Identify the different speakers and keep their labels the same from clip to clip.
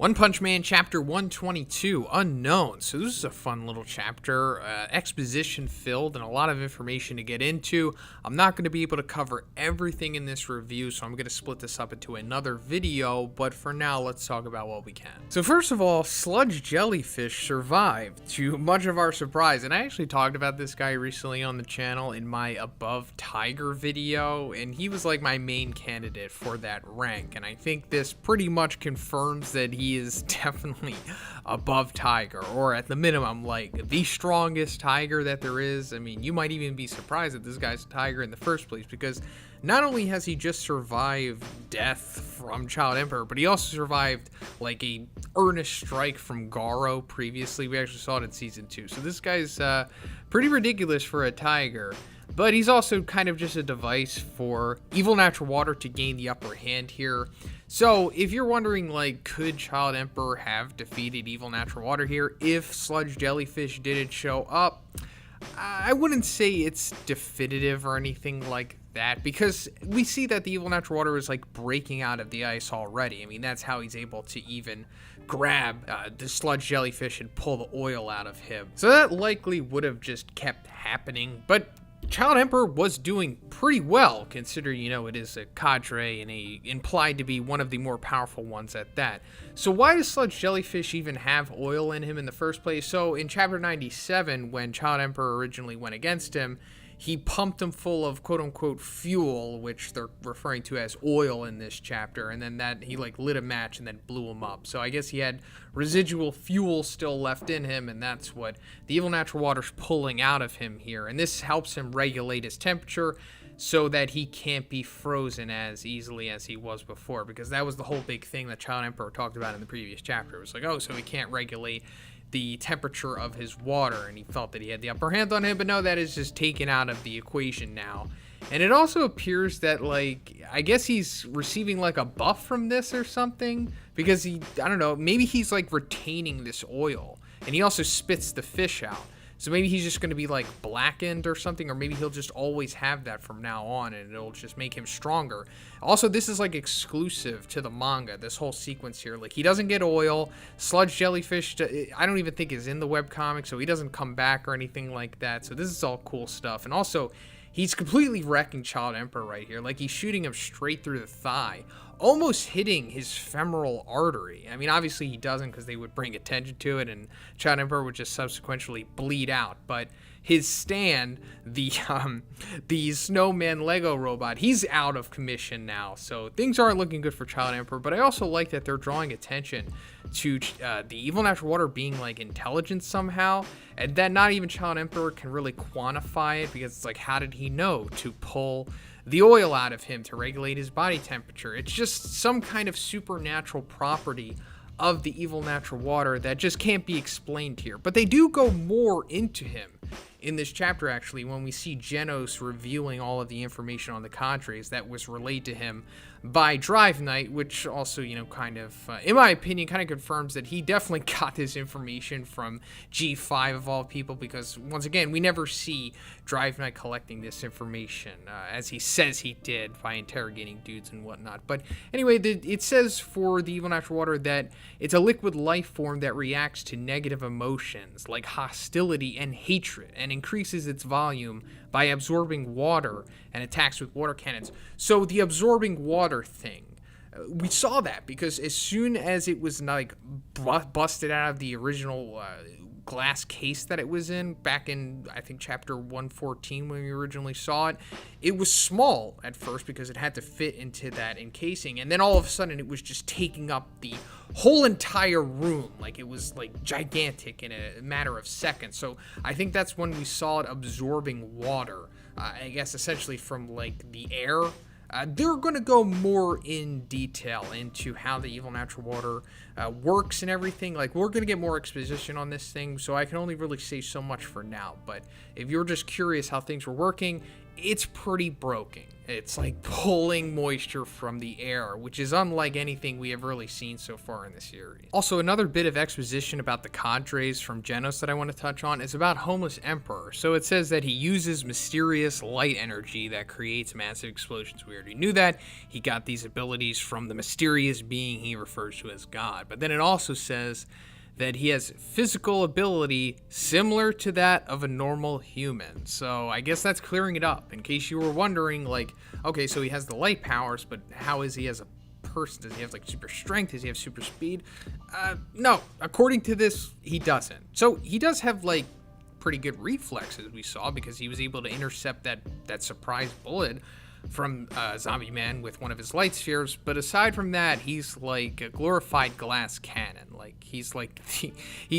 Speaker 1: One Punch Man Chapter 122, Unknown. So this is a fun little chapter, exposition filled and a lot of information to get into. I'm not going to be able to cover everything in this review, so I'm going to split this up into another video, but for now, let's talk about what we can. So first of all, Sludge Jellyfish survived, to much of our surprise, and I actually talked about this guy recently on the channel in my Above Tiger video, and he was like my main candidate for that rank, and I think this pretty much confirms that he is definitely above Tiger, or at the minimum, like the strongest Tiger that there is. I mean, you might even be surprised that this guy's a Tiger in the first place, because not only has he just survived death from Child Emperor, but he also survived like a earnest strike from Garo previously. We actually saw it in season 2. So this guy's pretty ridiculous for a Tiger. But he's also kind of just a device for Evil Natural Water to gain the upper hand here. So if you're wondering, like, could Child Emperor have defeated Evil Natural Water here if Sludge Jellyfish didn't show up? I wouldn't say it's definitive or anything like that, because we see that the Evil Natural Water is like breaking out of the ice already. I mean, that's how he's able to even grab the Sludge Jellyfish and pull the oil out of him. So that likely would have just kept happening, but Child Emperor was doing pretty well, considering, you know, it is a Cadre and implied to be one of the more powerful ones at that. So why does Sludge Jellyfish even have oil in him in the first place? So in Chapter 97, when Child Emperor originally went against him, he pumped him full of quote-unquote fuel, which they're referring to as oil in this chapter, and then that he like lit a match and then blew him up. So I guess he had residual fuel still left in him, and that's what the Evil Natural Water's pulling out of him here. And this helps him regulate his temperature so that he can't be frozen as easily as he was before, because that was the whole big thing that Child Emperor talked about in the previous chapter. It was like, oh, so he can't regulate the temperature of his water, and he felt that he had the upper hand on him, but no, that is just taken out of the equation now. And it also appears that, like, I guess he's receiving like a buff from this or something, because I don't know, maybe he's like retaining this oil, and he also spits the fish out. So maybe he's just going to be like blackened or something, or maybe he'll just always have that from now on and it'll just make him stronger. Also, this is like exclusive to the manga, this whole sequence here. Like, he doesn't get oil. Sludge Jellyfish, I don't even think is in the webcomic, so he doesn't come back or anything like that. So this is all cool stuff. And also, he's completely wrecking Child Emperor right here. Like, he's shooting him straight through the thigh, almost hitting his femoral artery. I mean, obviously he doesn't, because they would bring attention to it and Child Emperor would just subsequently bleed out. But his stand, the snowman Lego robot, he's out of commission now. So things aren't looking good for Child Emperor. But I also like that they're drawing attention to the Evil Natural Water being like intelligent somehow, and that not even Child Emperor can really quantify it, because it's like, how did he know to pull the oil out of him to regulate his body temperature? It's just some kind of supernatural property of the Evil Natural Water that just can't be explained here. But they do go more into him in this chapter, actually, when we see Genos revealing all of the information on the Cadres that was relayed to him by Drive Knight, which also, you know, kind of, in my opinion, kind of confirms that he definitely got this information from G5 of all people, because, once again, we never see Drive Knight collecting this information, as he says he did by interrogating dudes and whatnot. But anyway, it says for the Evil Natural Water that it's a liquid life form that reacts to negative emotions like hostility and hatred, and increases its volume by absorbing water and attacks with water cannons. So the absorbing water thing, we saw that because as soon as it was like busted out of the original glass case that it was in back in, I think, chapter 114 when we originally saw it, it was small at first because it had to fit into that encasing, and then all of a sudden it was just taking up the whole entire room. Like, it was like gigantic in a matter of seconds. So I think that's when we saw it absorbing water, I guess essentially from like the air. They're going to go more in detail into how the Evil Natural Water works and everything. Like, we're going to get more exposition on this thing, so I can only really say so much for now. But if you're just curious how things were working, it's pretty broken. It's like pulling moisture from the air, which is unlike anything we have really seen so far in the series. Also, another bit of exposition about the Cadres from Genos that I want to touch on is about Homeless Emperor. So it says that he uses mysterious light energy that creates massive explosions. We already knew that. He got these abilities from the mysterious being he refers to as God. But then it also says that he has physical ability similar to that of a normal human. So I guess that's clearing it up in case you were wondering, like, okay, so he has the light powers, but how is he as a person? Does he have like super strength? Does he have super speed? No, according to this, he doesn't. So he does have like pretty good reflexes, we saw, because he was able to intercept that surprise bullet from Zombie Man with one of his light spheres. But aside from that, he's like a glorified glass cannon. Like he's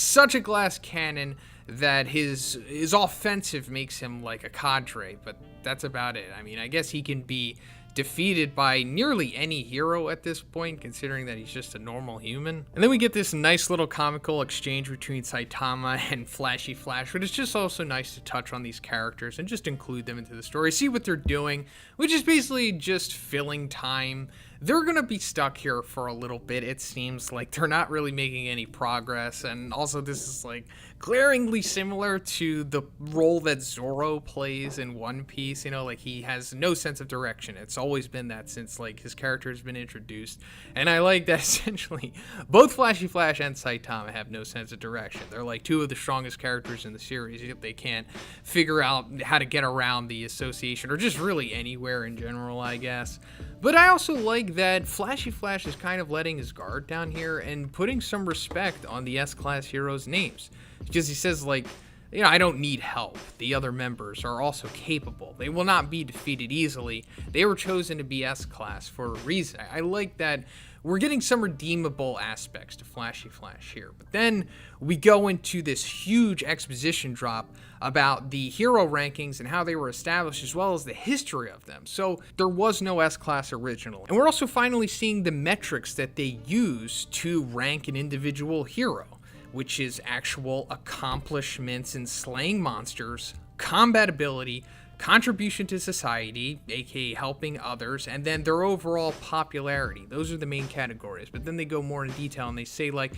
Speaker 1: such a glass cannon that his offensive makes him like a cadre, but that's about it. I mean, I guess he can be defeated by nearly any hero at this point, considering that he's just a normal human. And then we get this nice little comical exchange between Saitama and Flashy Flash, but it's just also nice to touch on these characters and just include them into the story, see what they're doing, which is basically just filling time. They're gonna be stuck here for a little bit. It seems like they're not really making any progress, and also this is like glaringly similar to the role that Zoro plays in One Piece. You know, like he has no sense of direction. It's always been that since like his character has been introduced, and I like that essentially both Flashy Flash and Saitama have no sense of direction. They're like two of the strongest characters in the series, yet they can't figure out how to get around the association, or just really anywhere in general, I guess. But I also like that Flashy Flash is kind of letting his guard down here and putting some respect on the S-Class heroes' names. Because he says, like, you know, I don't need help. The other members are also capable. They will not be defeated easily. They were chosen to be S-Class for a reason. I like that we're getting some redeemable aspects to Flashy Flash here. But then we go into this huge exposition drop about the hero rankings and how they were established, as well as the history of them. So there was no S-Class originally. And we're also finally seeing the metrics that they use to rank an individual hero, which is actual accomplishments in slaying monsters, combat ability, contribution to society, aka helping others, and then their overall popularity. Those are the main categories. But then they go more in detail and they say, like,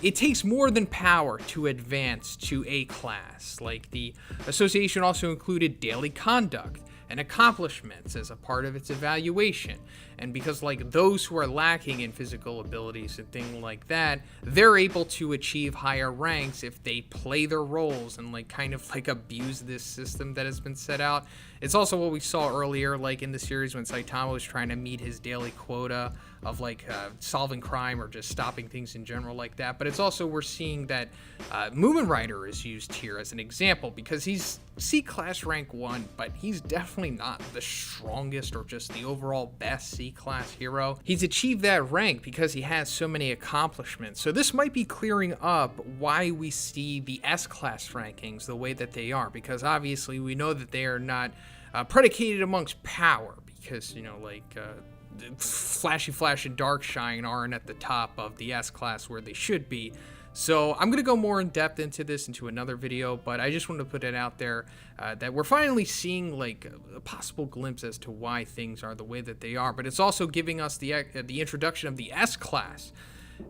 Speaker 1: it takes more than power to advance to A class. Like, the association also included daily conduct and accomplishments as a part of its evaluation. And because like those who are lacking in physical abilities and things like that, they're able to achieve higher ranks if they play their roles and like kind of like abuse this system that has been set out. It's also what we saw earlier, like in the series when Saitama was trying to meet his daily quota of like solving crime or just stopping things in general like that. But it's also, we're seeing that Moomin Rider is used here as an example, because he's C-Class rank 1, but he's definitely not the strongest or just the overall best C-Class hero. He's achieved that rank because he has so many accomplishments. So this might be clearing up why we see the S-Class rankings the way that they are, because obviously we know that they are not predicated amongst power, because, you know, like Flashy Flash and Darkshine aren't at the top of the S-Class where they should be. So I'm going to go more in depth into this into another video, but I just wanted to put it out there that we're finally seeing like a possible glimpse as to why things are the way that they are. But it's also giving us the introduction of the S-Class,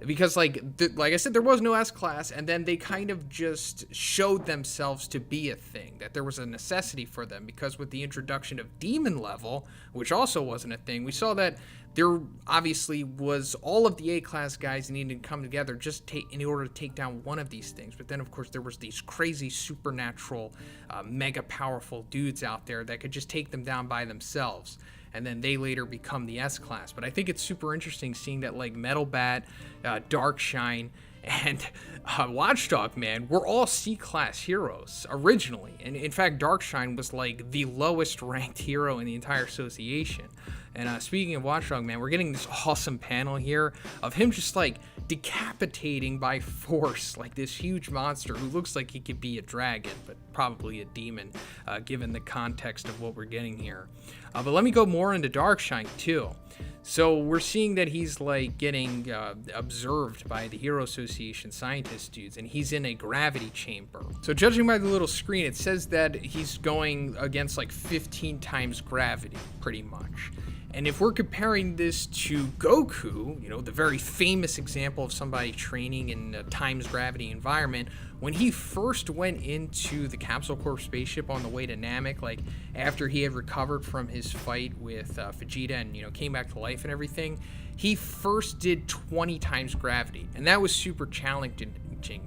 Speaker 1: because like I said, there was no S-Class, and then they kind of just showed themselves to be a thing, that there was a necessity for them, because with the introduction of Demon Level, which also wasn't a thing, we saw that there obviously was all of the A-Class guys needing to come together just in order to take down one of these things. But then, of course, there was these crazy supernatural, mega powerful dudes out there that could just take them down by themselves. And then they later become the S-Class. But I think it's super interesting seeing that, like, Metal Bat, Darkshine, and Watchdog Man were all C-Class heroes originally. And in fact, Darkshine was like the lowest ranked hero in the entire association. And speaking of Watchdog Man, we're getting this awesome panel here of him just like decapitating by force like this huge monster who looks like he could be a dragon, but probably a demon, given the context of what we're getting here. But let me go more into Darkshine too. So we're seeing that he's like getting observed by the Hero Association scientist dudes, and he's in a gravity chamber. So judging by the little screen, it says that he's going against like 15 times gravity, pretty much. And if we're comparing this to Goku, you know, the very famous example of somebody training in a times gravity environment, when he first went into the Capsule Corp spaceship on the way to Namek, like after he had recovered from his fight with Vegeta and, you know, came back to life and everything, he first did 20 times gravity. And that was super challenging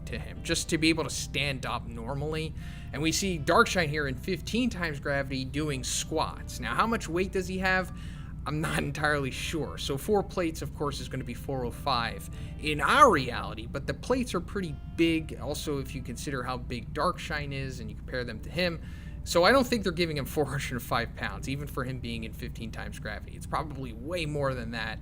Speaker 1: to him, just to be able to stand up normally. And we see Darkshine here in 15 times gravity doing squats. Now, how much weight does he have? I'm not entirely sure. So 4 plates, of course, is going to be 405 in our reality, but the plates are pretty big. Also, if you consider how big Darkshine is and you compare them to him. So I don't think they're giving him 405 pounds, even for him being in 15 times gravity. It's probably way more than that.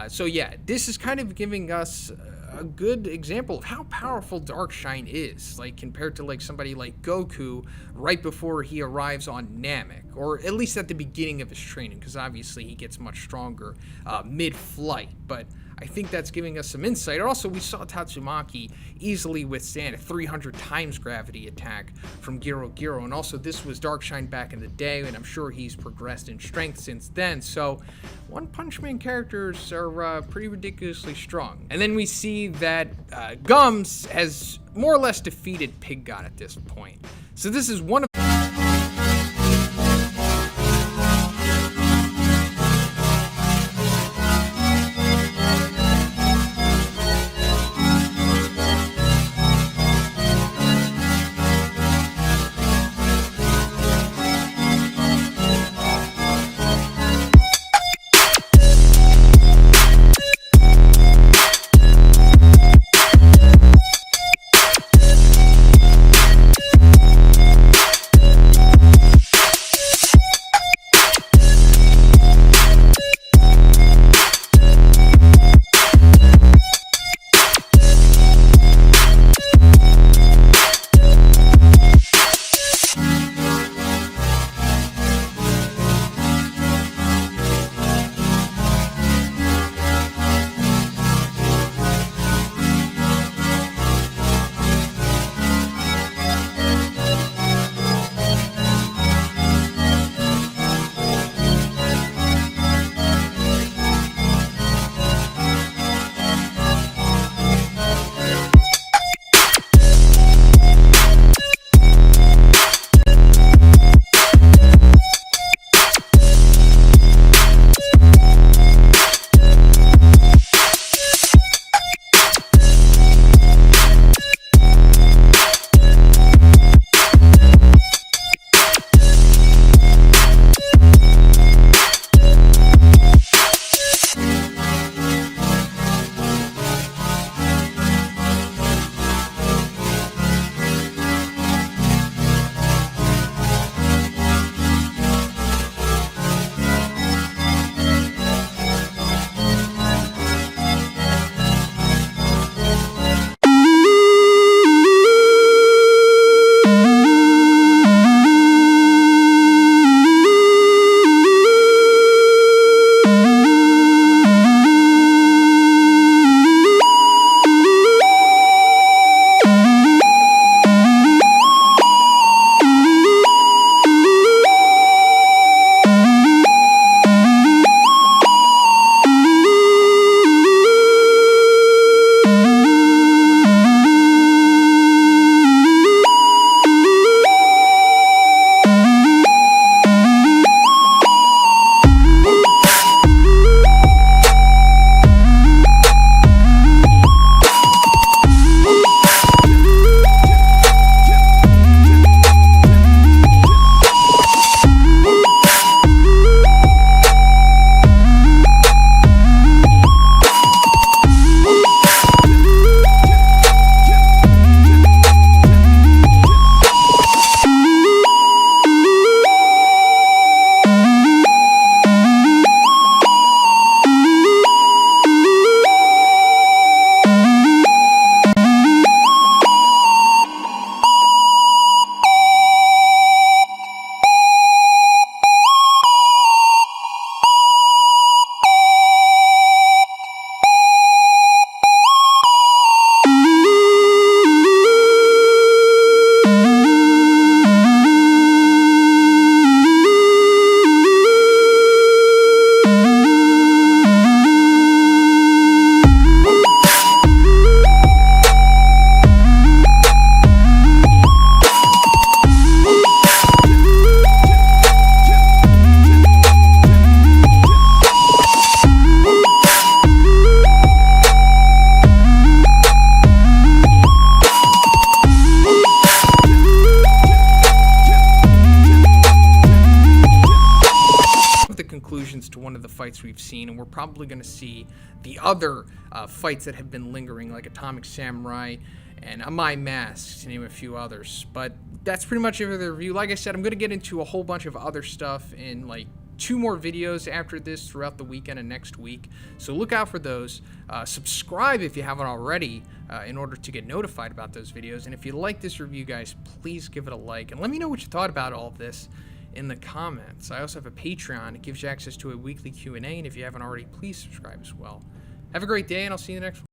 Speaker 1: So yeah, this is kind of giving us a good example of how powerful Darkshine is, like compared to like somebody like Goku right before he arrives on Namek, or at least at the beginning of his training, because obviously he gets much stronger mid-flight. But I think that's giving us some insight. Also, we saw Tatsumaki easily withstand a 300 times gravity attack from Giro Giro, and also this was Darkshine back in the day, and I'm sure he's progressed in strength since then. So One Punch Man characters are pretty ridiculously strong. And then we see that Gums has more or less defeated Pig God at this point. So this is one of one of the fights we've seen, and we're probably going to see the other fights that have been lingering, like Atomic Samurai and My Mask, to name a few others. But that's pretty much it for the review. Like I said, I'm going to get into a whole bunch of other stuff in like 2 more videos after this throughout the weekend and next week, so look out for those. Subscribe if you haven't already in order to get notified about those videos, and if you like this review, guys, please give it a like and let me know what you thought about all of this in the comments. I also have a Patreon. It gives you access to a weekly Q&A, and if you haven't already, please subscribe as well. Have a great day, and I'll see you in the next one.